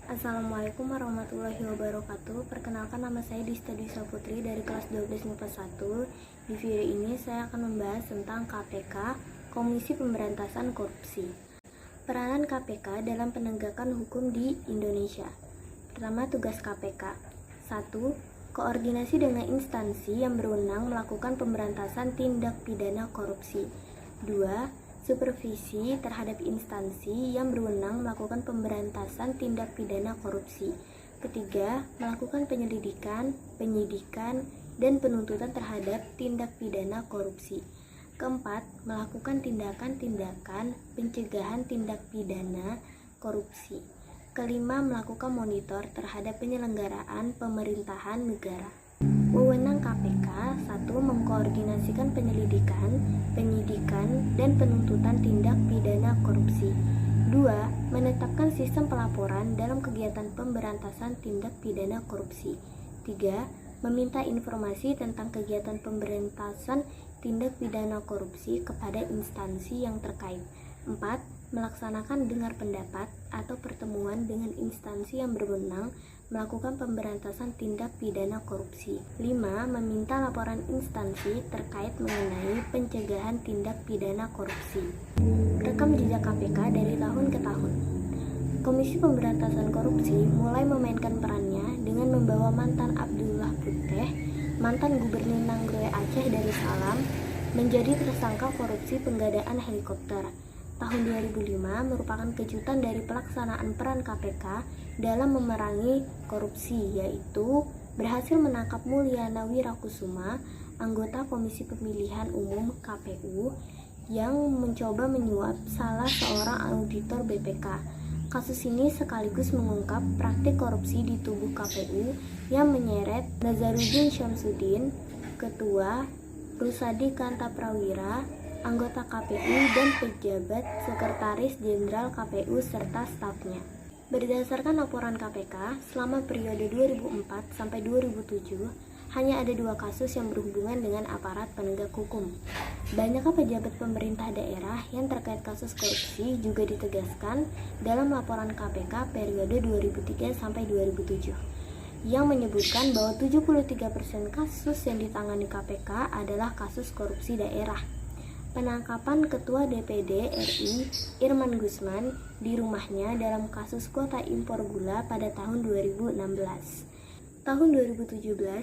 Assalamualaikum warahmatullahi wabarakatuh. Perkenalkan, nama saya Dista Dwi Saputri dari kelas 12 MIPA 1. Di video ini saya akan membahas tentang KPK, Komisi Pemberantasan Korupsi. Peranan KPK dalam penegakan hukum di Indonesia. Pertama, tugas KPK. 1. Koordinasi dengan instansi yang berwenang melakukan pemberantasan tindak pidana korupsi. 2. Supervisi terhadap instansi yang berwenang melakukan pemberantasan tindak pidana korupsi. Ketiga, melakukan penyelidikan, penyidikan, dan penuntutan terhadap tindak pidana korupsi. Keempat, melakukan tindakan-tindakan pencegahan tindak pidana korupsi. Kelima, melakukan monitor terhadap penyelenggaraan pemerintahan negara. Wewenang KPK: 1. Mengkoordinasikan penyelidikan, penyidikan, dan penuntutan tindak pidana korupsi. 2. Menetapkan sistem pelaporan dalam kegiatan pemberantasan tindak pidana korupsi. 3. Meminta informasi tentang kegiatan pemberantasan tindak pidana korupsi kepada instansi yang terkait. 4. Melaksanakan dengar pendapat atau pertemuan dengan instansi yang berwenang melakukan pemberantasan tindak pidana korupsi. 5. Meminta laporan instansi terkait mengenai pencegahan tindak pidana korupsi. Rekam jejak KPK dari tahun ke tahun. Komisi Pemberantasan Korupsi mulai memainkan perannya dengan membawa mantan Abdullah Puteh, mantan Gubernur Nanggroe Aceh Darussalam, menjadi tersangka korupsi penggadaan helikopter. Tahun 2005 merupakan kejutan dari pelaksanaan peran KPK dalam memerangi korupsi, yaitu berhasil menangkap Mulyana Wirakusuma, anggota Komisi Pemilihan Umum KPU, yang mencoba menyuap salah seorang auditor BPK. Kasus ini sekaligus mengungkap praktik korupsi di tubuh KPU yang menyeret Nazaruddin Syamsuddin, Ketua, Rusadi Kanta Prawira, anggota KPU, dan pejabat Sekretaris Jenderal KPU serta stafnya. Berdasarkan laporan KPK, selama periode 2004 sampai 2007, hanya ada 2 kasus yang berhubungan dengan aparat penegak hukum. Banyaknya pejabat pemerintah daerah yang terkait kasus korupsi juga ditegaskan dalam laporan KPK periode 2003 sampai 2007, yang menyebutkan bahwa 73% kasus yang ditangani KPK adalah kasus korupsi daerah. Penangkapan Ketua DPD RI Irman Gusman di rumahnya dalam kasus kuota impor gula pada tahun 2016. Tahun 2017,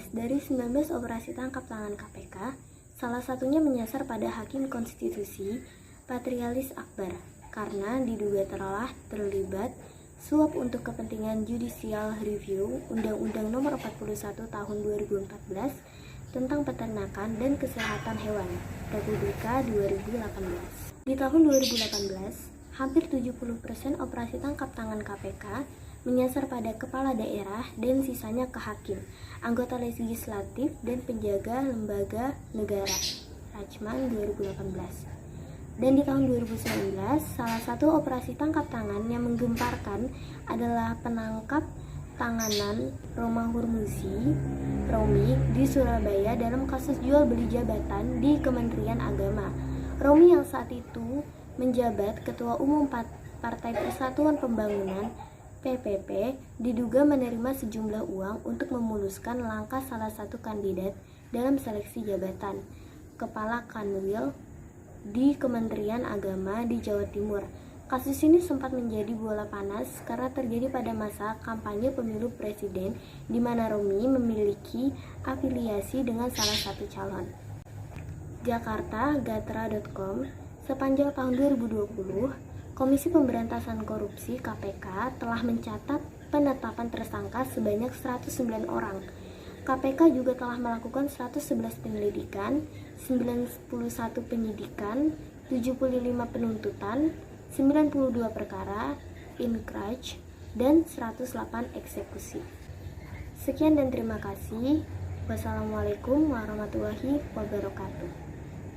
dari 19 operasi tangkap tangan KPK, salah satunya menyasar pada Hakim Konstitusi Patrialis Akbar karena diduga telah terlibat suap untuk kepentingan Judicial Review Undang-Undang Nomor 41 Tahun 2014 tentang Peternakan dan Kesehatan Hewan Republika 2018. Di tahun 2018, hampir 70% operasi tangkap tangan KPK menyasar pada kepala daerah dan sisanya ke hakim, anggota legislatif, dan penjaga lembaga negara. Rajman 2018. Dan di tahun 2019, salah satu operasi tangkap tangan yang menggemparkan adalah penangkap tanganan Roma Hurmuzi Romi di Surabaya dalam kasus jual beli jabatan di Kementerian Agama. Romi yang saat itu menjabat Ketua Umum Partai Persatuan Pembangunan PPP diduga menerima sejumlah uang untuk memuluskan langkah salah satu kandidat dalam seleksi jabatan Kepala Kanwil di Kementerian Agama di Jawa Timur. Kasus ini sempat menjadi bola panas karena terjadi pada masa kampanye pemilu presiden di mana Romi memiliki afiliasi dengan salah satu calon. Jakarta, Gatra.com. Sepanjang tahun 2020, Komisi Pemberantasan Korupsi KPK telah mencatat penetapan tersangka sebanyak 109 orang. KPK juga telah melakukan 111 penyelidikan, 91 penyidikan, 75 penuntutan, 92 perkara, inkraj, dan 108 eksekusi. Sekian dan terima kasih. Wassalamualaikum warahmatullahi wabarakatuh.